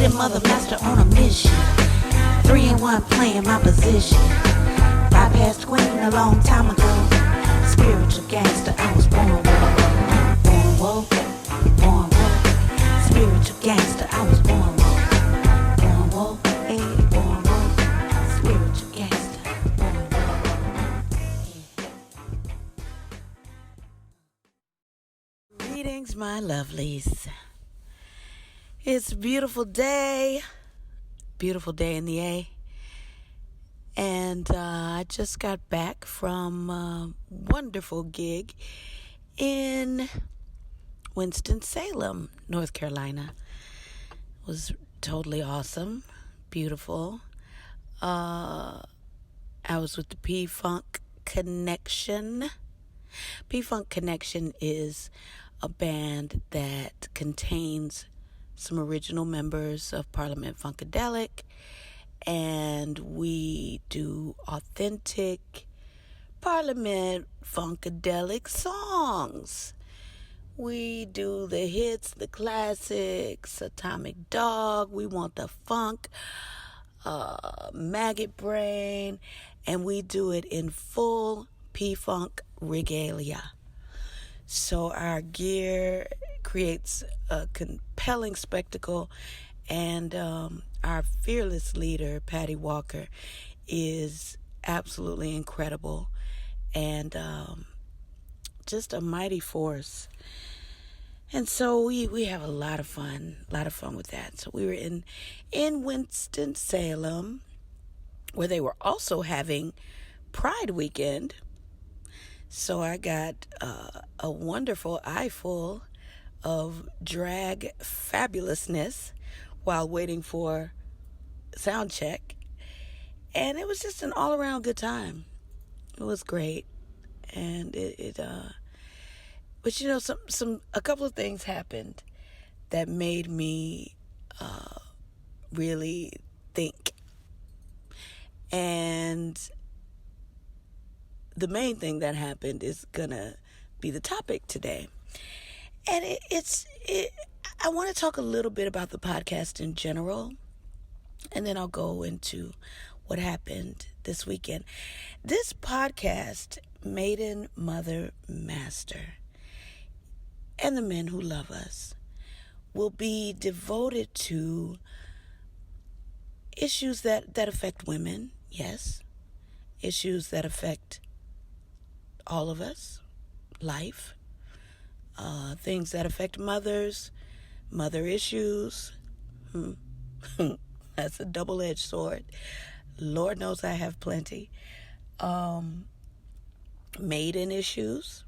Maiden, mother, master on a mission. 3-in-1 playing my position. Bypassed queen a long time ago. Spiritual gangster, I was born woke. Born woke, born woke. Spiritual gangster, I was born woke. Born woke, hey, born woke. Spiritual gangster, born woke. Greetings, my lovelies. It's a beautiful day in the A. And I just got back from a wonderful gig in Winston-Salem, North Carolina. It was totally awesome, beautiful. I was with the P-Funk Connection. P-Funk Connection is a band that contains some original members of Parliament Funkadelic, and we do authentic Parliament Funkadelic songs. We do the hits, the classics, Atomic Dog, We Want the Funk, Maggot Brain, and we do it in full P-Funk regalia. So our gear creates a compelling spectacle, and our fearless leader, Patty Walker, is absolutely incredible and just a mighty force. And so we have a lot of fun with that. So we were in Winston-Salem, where they were also having Pride Weekend. So I got a wonderful eyeful of drag fabulousness while waiting for sound check. And it was just an all-around good time. It was great. And but you know, a couple of things happened that made me really think. And the main thing that happened is gonna be the topic today. And I want to talk a little bit about the podcast in general, and then I'll go into what happened this weekend. This podcast, Maiden, Mother, Master, and the men who love us, will be devoted to issues that affect women, yes, issues that affect all of us, life, things that affect mothers, mother issues. That's a double-edged sword. Lord knows I have plenty. Maiden issues.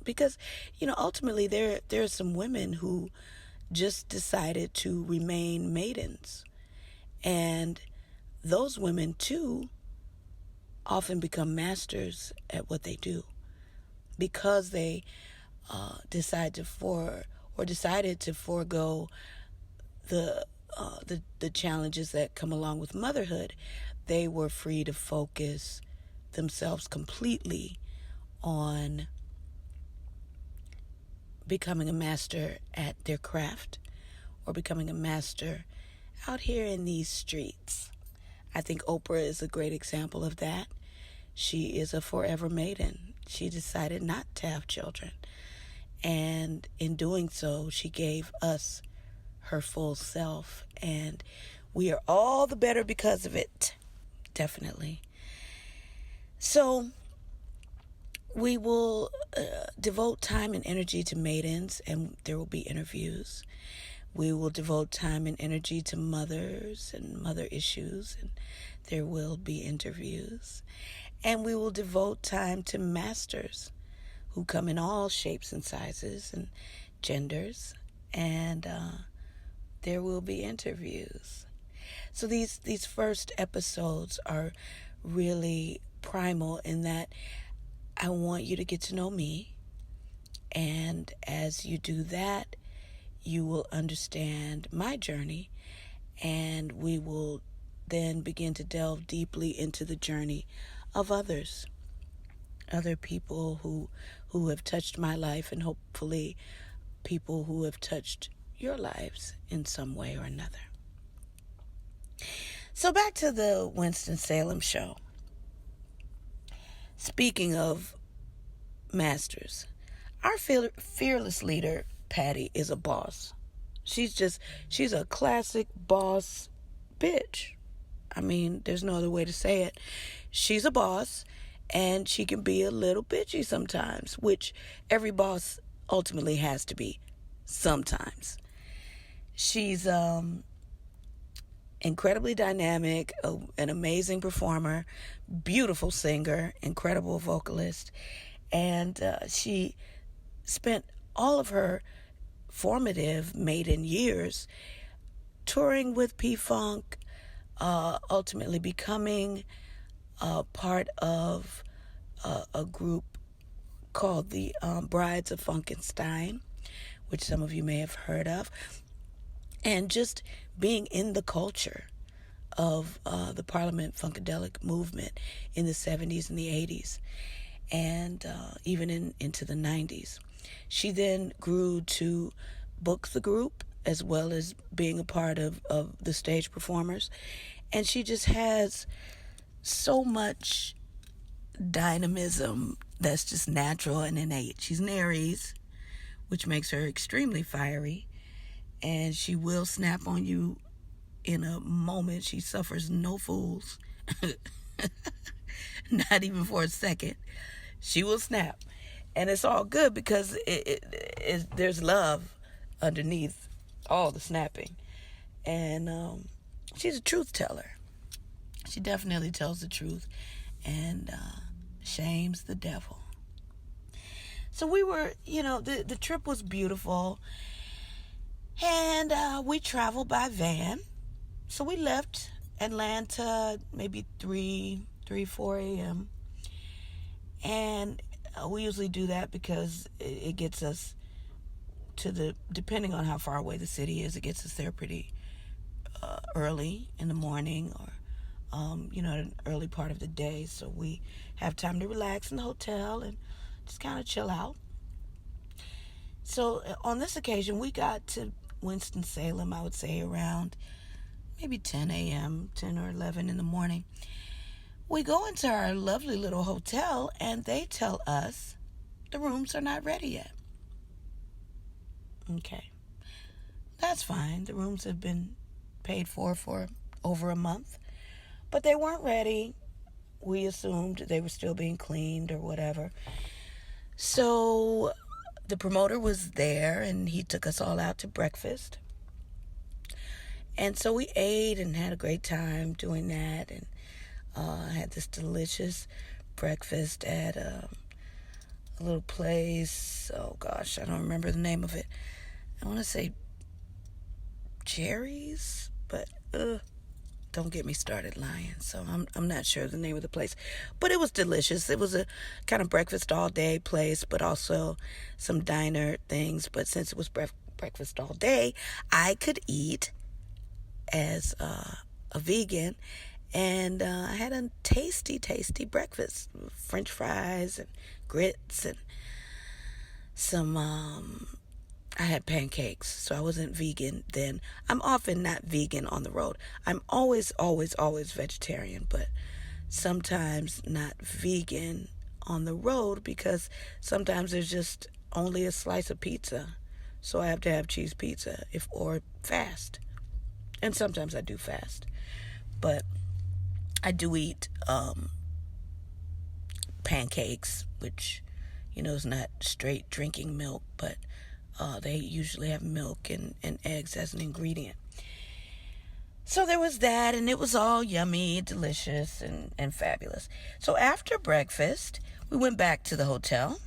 Because, you know, ultimately there are some women who just decided to remain maidens. And those women, too, often become masters at what they do because they decided to forego the challenges that come along with motherhood. They were free to focus themselves completely on becoming a master at their craft or becoming a master out here in these streets. I think Oprah is a great example of that. She is a forever maiden. She decided not to have children. And in doing so, she gave us her full self. And we are all the better because of it. Definitely. So we will devote time and energy to maidens, and there will be interviews. We will devote time and energy to mothers and mother issues, and there will be interviews. And we will devote time to masters who come in all shapes and sizes and genders, and there will be interviews. So these first episodes are really primal in that I want you to get to know me, and as you do that, you will understand my journey, and we will then begin to delve deeply into the journey of others, other people who have touched my life, and hopefully people who have touched your lives in some way or another. So back to the Winston-Salem show. Speaking of masters, our fearless leader, Patty, is a boss. She's a classic boss bitch. I mean, there's no other way to say it. She's a boss, and she can be a little bitchy sometimes, which every boss ultimately has to be sometimes. She's incredibly dynamic, an amazing performer, beautiful singer, incredible vocalist, and she spent all of her formative Maiden years touring with P-Funk, ultimately becoming part of a group called the Brides of Funkenstein, which some of you may have heard of, and just being in the culture of the Parliament Funkadelic movement in the 70s and the 80s, and even into the 90s. She then grew to book the group as well as being a part of the stage performers. And she just has so much dynamism that's just natural and innate. She's an Aries, which makes her extremely fiery, and she will snap on you in a moment. She suffers no fools, not even for a second. She will snap, and it's all good because there's love underneath all the snapping, and she's a truth teller. She definitely tells the truth and shames the devil. So we were, the trip was beautiful, and we traveled by van. So we left Atlanta maybe 4 a.m. And we usually do that because it gets us depending on how far away the city is, it gets us there pretty early in the morning, or an early part of the day, so we have time to relax in the hotel and just kind of chill out. So on this occasion, we got to Winston-Salem, I would say around maybe 10 a.m., 10 or 11 in the morning. We go into our lovely little hotel, and they tell us the rooms are not ready yet. Okay, that's fine. The rooms have been paid for over a month, but they weren't ready. We assumed they were still being cleaned or whatever. So the promoter was there, and he took us all out to breakfast. And so we ate and had a great time doing that, and had this delicious breakfast at a little place. Oh gosh, I don't remember the name of it. I want to say Jerry's, but don't get me started lying. So I'm not sure the name of the place, but it was delicious. It was a kind of breakfast all day place, but also some diner things. But since it was breakfast all day, I could eat as a vegan, and I had a tasty breakfast: French fries and grits and some I had pancakes. So I wasn't vegan then. I'm often not vegan on the road. I'm always vegetarian, but sometimes not vegan on the road because sometimes there's just only a slice of pizza, so I have to have cheese pizza or fast. And sometimes I do fast, but I do eat pancakes, which is not straight drinking milk, but they usually have milk and eggs as an ingredient. So there was that, and it was all yummy, delicious, and fabulous. So after breakfast, we went back to the hotel.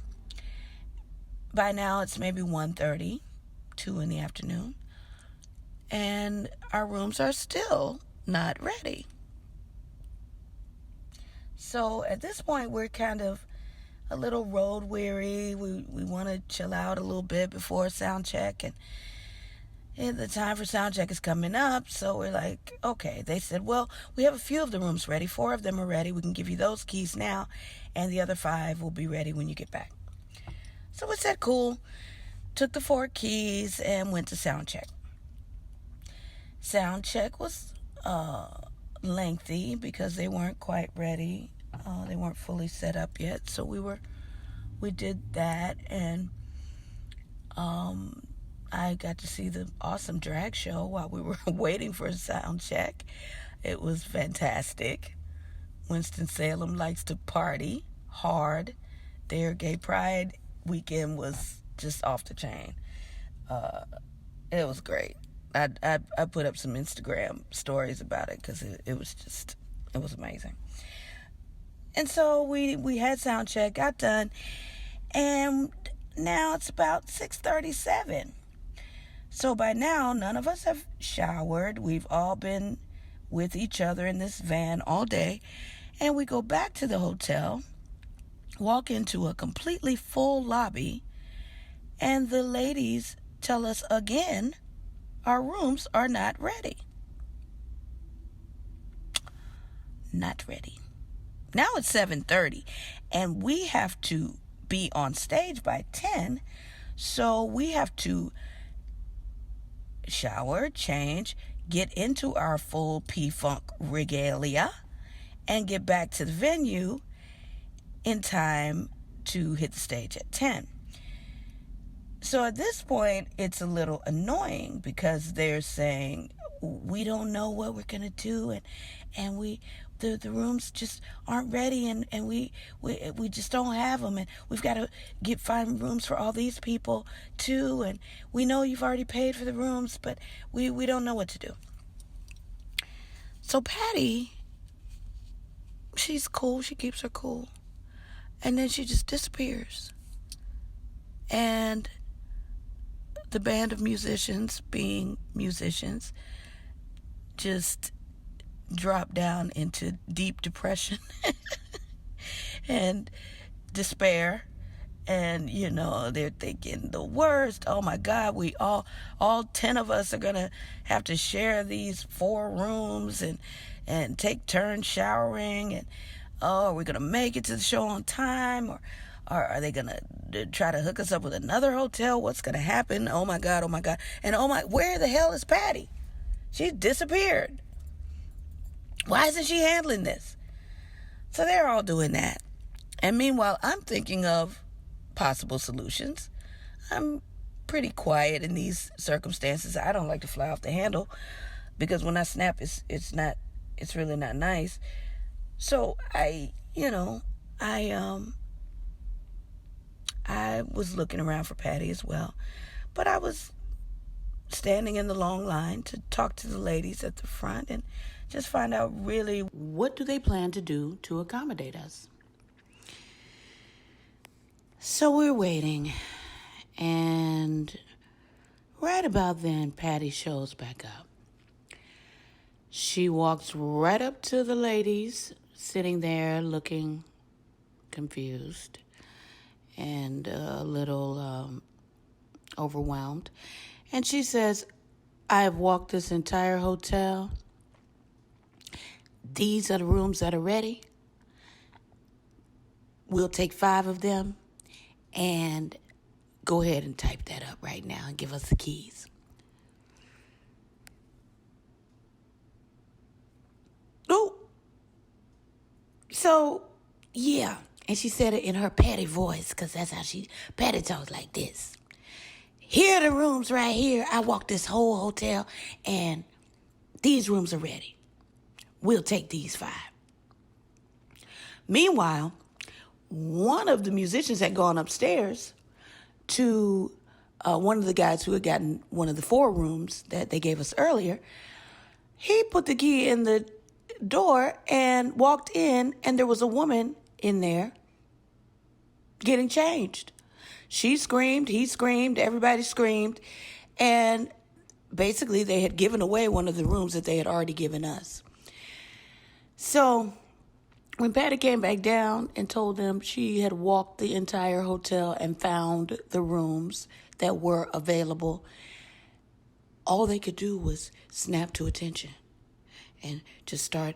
By now, it's maybe 1:30, 2 in the afternoon, and our rooms are still not ready. So at this point, we're kind of a little road weary. We want to chill out a little bit before sound check, and the time for sound check is coming up. So we're like, okay. They said, well, we have a few of the rooms ready. 4 of them are ready. We can give you those keys now, and the other 5 will be ready when you get back. So we said, cool. Took the 4 keys and went to sound check. Sound check was lengthy because they weren't quite ready. They weren't fully set up yet. So we did that, and I got to see the awesome drag show while we were waiting for a sound check. It was fantastic. Winston-Salem likes to party hard. Their gay pride weekend was just off the chain. It was great. I put up some Instagram stories about it because it was amazing. And so we had sound check, got done, and now it's about 6:37. So by now, none of us have showered. We've all been with each other in this van all day. And we go back to the hotel, walk into a completely full lobby, and the ladies tell us again, our rooms are not ready. Not ready. Now it's 7:30, and we have to be on stage by 10, so we have to shower, change, get into our full P-Funk regalia, and get back to the venue in time to hit the stage at 10. So at this point, it's a little annoying because they're saying, we don't know what we're going to do, and the rooms just aren't ready, and we just don't have them, and we've got to find rooms for all these people too, and we know you've already paid for the rooms, but we don't know what to do. So Patty, she's cool, she keeps her cool, and then she just disappears. And the band of musicians, being musicians, just drop down into deep depression and despair. And, they're thinking the worst. Oh my God, we all 10 of us are going to have to share these 4 rooms and take turns showering. And, are we going to make it to the show on time? Or are they going to try to hook us up with another hotel? What's going to happen? Oh my God. And where the hell is Patty? She's disappeared. Why isn't she handling this? So they're all doing that. And meanwhile, I'm thinking of possible solutions. I'm pretty quiet in these circumstances. I don't like to fly off the handle because when I snap, it's really not nice. So I was looking around for Patty as well, but I was standing in the long line to talk to the ladies at the front and just find out really what do they plan to do to accommodate us. So we're waiting, and right about then, Patty shows back up. She walks right up to the ladies sitting there looking confused and a little overwhelmed. And she says, I have walked this entire hotel. These are the rooms that are ready. We'll take 5 of them and go ahead and type that up right now and give us the keys. Oh, so, yeah. And she said it in her Patty voice because that's how Patty talks like this. Here are the rooms right here. I walked this whole hotel and these rooms are ready. We'll take these 5. Meanwhile, one of the musicians had gone upstairs to one of the guys who had gotten one of the 4 rooms that they gave us earlier. He put the key in the door and walked in, and there was a woman in there getting changed. She screamed, he screamed, everybody screamed, and basically they had given away one of the rooms that they had already given us. So when Patty came back down and told them she had walked the entire hotel and found the rooms that were available, all they could do was snap to attention. and just start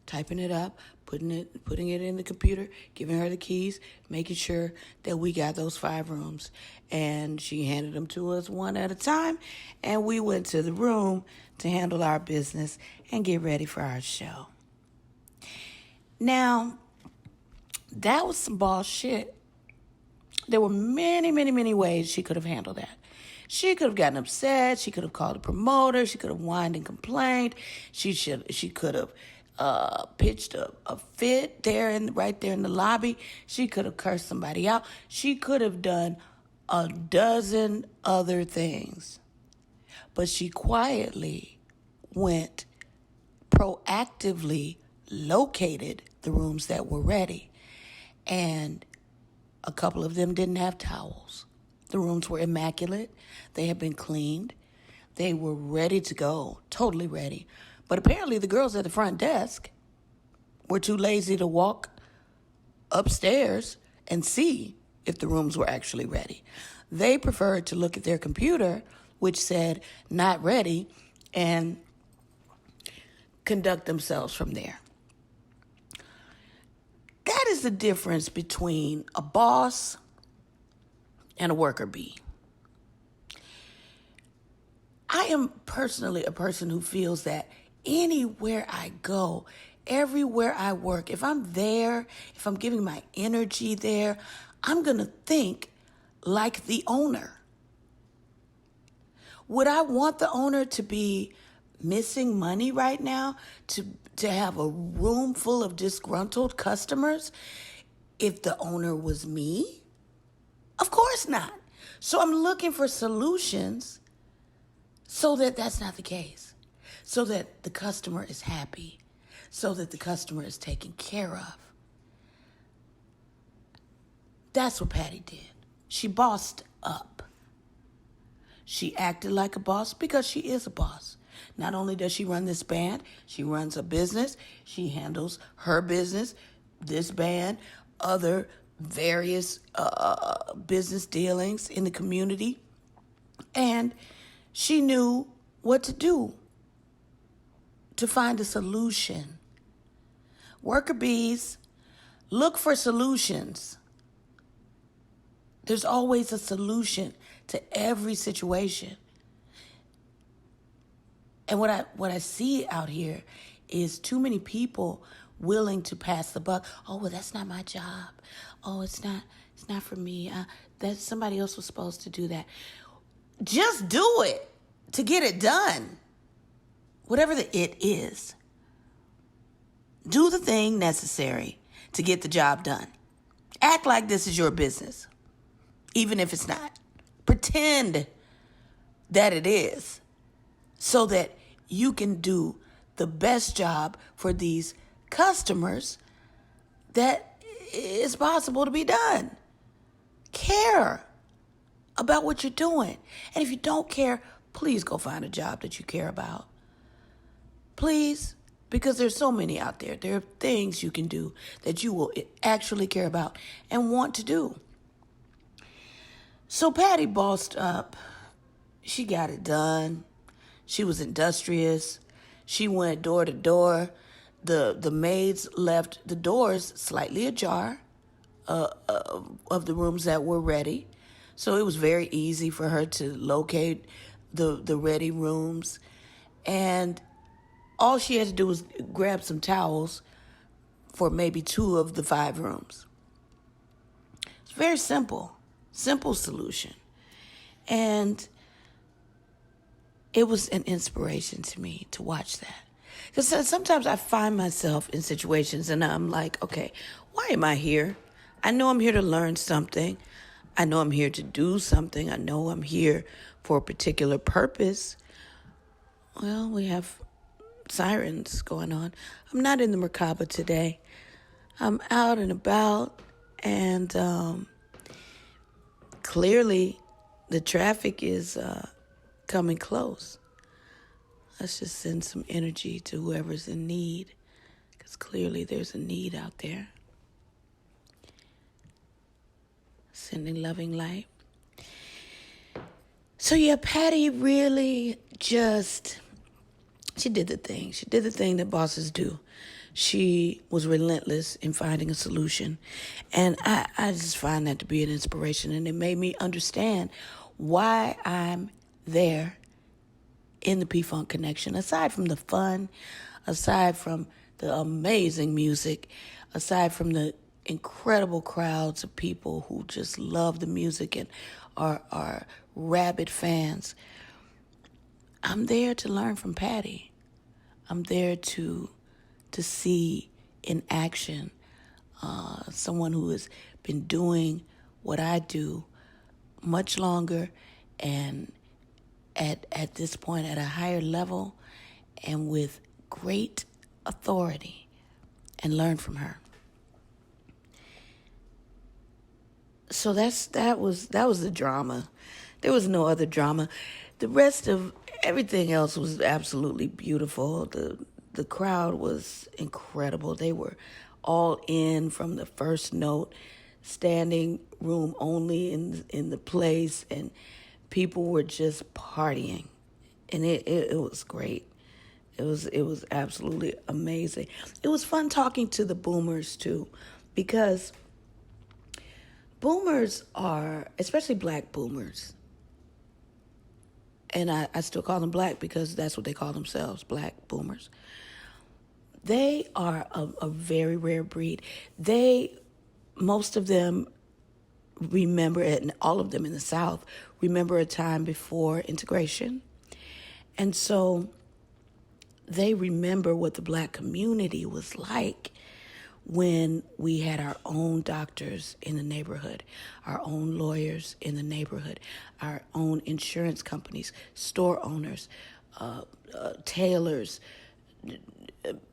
typing it up, putting it in the computer, giving her the keys, making sure that we got those 5 rooms. And she handed them to us one at a time, and we went to the room to handle our business and get ready for our show. Now, that was some boss shit. There were many, many, many ways she could have handled that. She could have gotten upset. She could have called a promoter. She could have whined and complained. She could have pitched a fit right there in the lobby. She could have cursed somebody out. She could have done a dozen other things. But she quietly went, proactively located the rooms that were ready. And a couple of them didn't have towels. The rooms were immaculate. They had been cleaned. They were ready to go, totally ready. But apparently the girls at the front desk were too lazy to walk upstairs and see if the rooms were actually ready. They preferred to look at their computer, which said not ready, and conduct themselves from there. That is the difference between a boss and a worker bee. I am personally a person who feels that anywhere I go, everywhere I work, if I'm there, if I'm giving my energy there, I'm going to think like the owner. Would I want the owner to be missing money right now, to have a room full of disgruntled customers if the owner was me? Of course not. So I'm looking for solutions so that that's not the case, so that the customer is happy, so that the customer is taken care of. That's what Patty did. She bossed up. She acted like a boss because she is a boss. Not only does she run this band, she runs a business. She handles her business, this band, other various business dealings in the community. And she knew what to do to find a solution. Worker bees, look for solutions. There's always a solution to every situation. And what I see out here is too many people willing to pass the buck. Oh, well, that's not my job. Oh, it's not for me. That somebody else was supposed to do that. Just do it to get it done. Whatever the it is. Do the thing necessary to get the job done. Act like this is your business, even if it's not. Pretend that it is, so that you can do the best job for these customers that is possible to be done. Care about what you're doing. And if you don't care, please go find a job that you care about. Please, because there's so many out there. There are things you can do that you will actually care about and want to do. So Patty bossed up. She got it done. She was industrious. She went door to door. The maids left the doors slightly ajar of the rooms that were ready. So it was very easy for her to locate the ready rooms. And all she had to do was grab some towels for maybe 2 of the 5 rooms. It's very simple solution. And it was an inspiration to me to watch that. Because sometimes I find myself in situations and I'm like, okay, why am I here? I know I'm here to learn something. I know I'm here to do something. I know I'm here for a particular purpose. Well, we have sirens going on. I'm not in the Merkaba today. I'm out and about, and clearly the traffic is coming close. Let's just send some energy to whoever's in need, because clearly there's a need out there. Sending loving light. So yeah, Patty really just She did the thing. She did the thing that bosses do. She was relentless in finding a solution. And I just find that to be an inspiration. And it made me understand why I'm there in the P-Funk Connection. Aside from the fun, aside from the amazing music, aside from the incredible crowds of people who just love the music and are rabid fans, I'm there to learn from Patty. I'm there to see in action someone who has been doing what I do much longer and at this point at a higher level and with great authority, and learn from her. So that was the drama. There was no other drama. The rest of everything else was absolutely beautiful. The crowd was incredible. They were all in from the first note, standing room only in the place, and people were just partying, and it was great. It was absolutely amazing. It was fun talking to the boomers too, because boomers are, especially black boomers, and I still call them black because that's what they call themselves, black boomers. They are a very rare breed. Most of them remember, and all of them in the South, remember a time before integration. And so they remember what the black community was like when we had our own doctors in the neighborhood, our own lawyers in the neighborhood, our own insurance companies, store owners, tailors,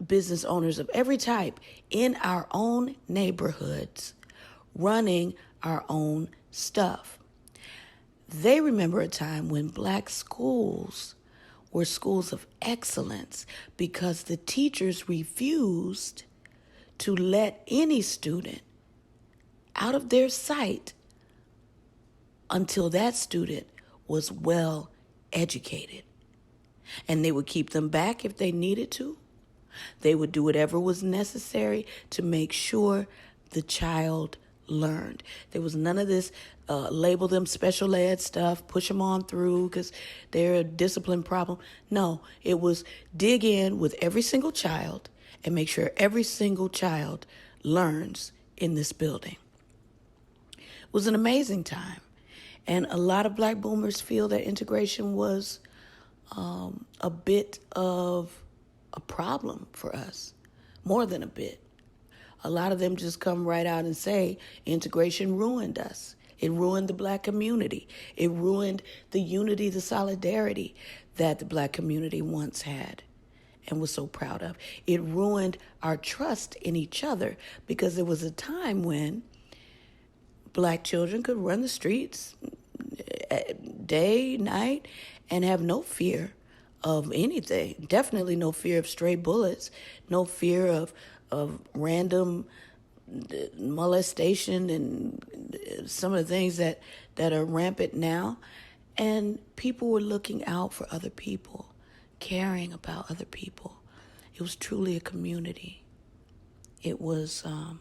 business owners of every type in our own neighborhoods, running our own stuff. They remember a time when black schools were schools of excellence because the teachers refused to let any student out of their sight until that student was well educated. And they would keep them back if they needed to. They would do whatever was necessary to make sure the child learned. There was none of this label them special ed stuff, push them on through because they're a discipline problem. No, it was dig in with every single child and make sure every single child learns in this building. It was an amazing time. And a lot of black boomers feel that integration was a bit of a problem for us, more than a bit. A lot of them just come right out and say integration ruined us. It ruined the black community. It ruined the unity, the solidarity that the black community once had and was so proud of. It ruined our trust in each other because there was a time when black children could run the streets day, night, and have no fear of anything. Definitely no fear of stray bullets, no fear of random molestation and some of the things that are rampant now. And people were looking out for other people, caring about other people. It was truly a community. It was a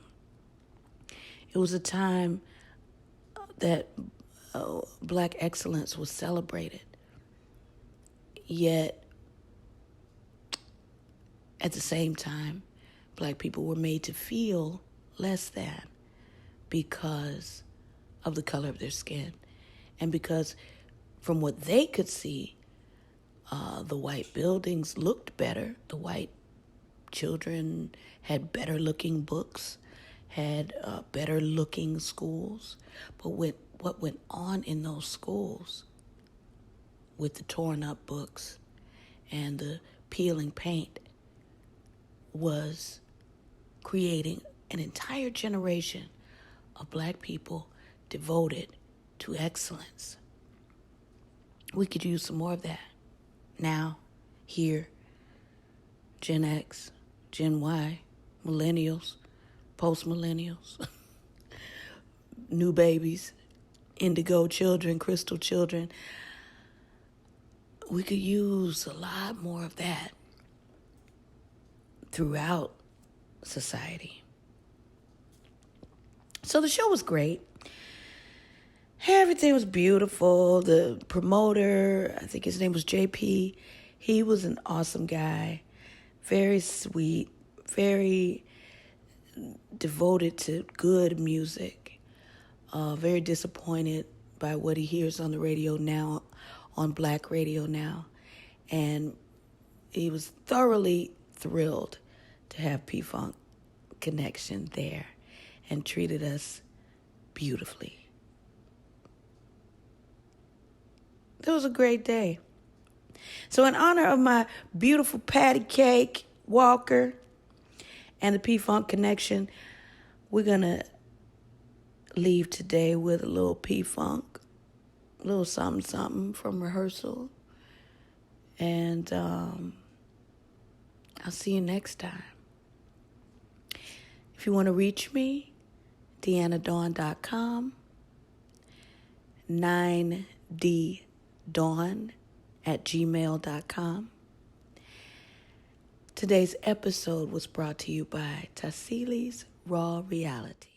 time that black excellence was celebrated. Yet, at the same time, black people were made to feel less than because of the color of their skin. And because from what they could see, the white buildings looked better. The white children had better looking books, had better looking schools. But what went on in those schools with the torn up books and the peeling paint was creating an entire generation of black people devoted to excellence. We could use some more of that now, here, Gen X, Gen Y, millennials, post-millennials, new babies, indigo children, crystal children. We could use a lot more of that. throughout society. So the show was great. Everything was beautiful. The promoter, I think his name was JP, he was an awesome guy. Very sweet, very devoted to good music. Very disappointed by what he hears on the radio now, on black radio now. And he was thoroughly thrilled to have P-Funk Connection there and treated us beautifully. It was a great day. So in honor of my beautiful patty cake Walker and the P-Funk Connection, we're going to leave today with a little P-Funk, a little something, something from rehearsal. And I'll see you next time. If you want to reach me, DeannaDawn.com, 9ddawn@gmail.com. Today's episode was brought to you by Tassili's Raw Reality.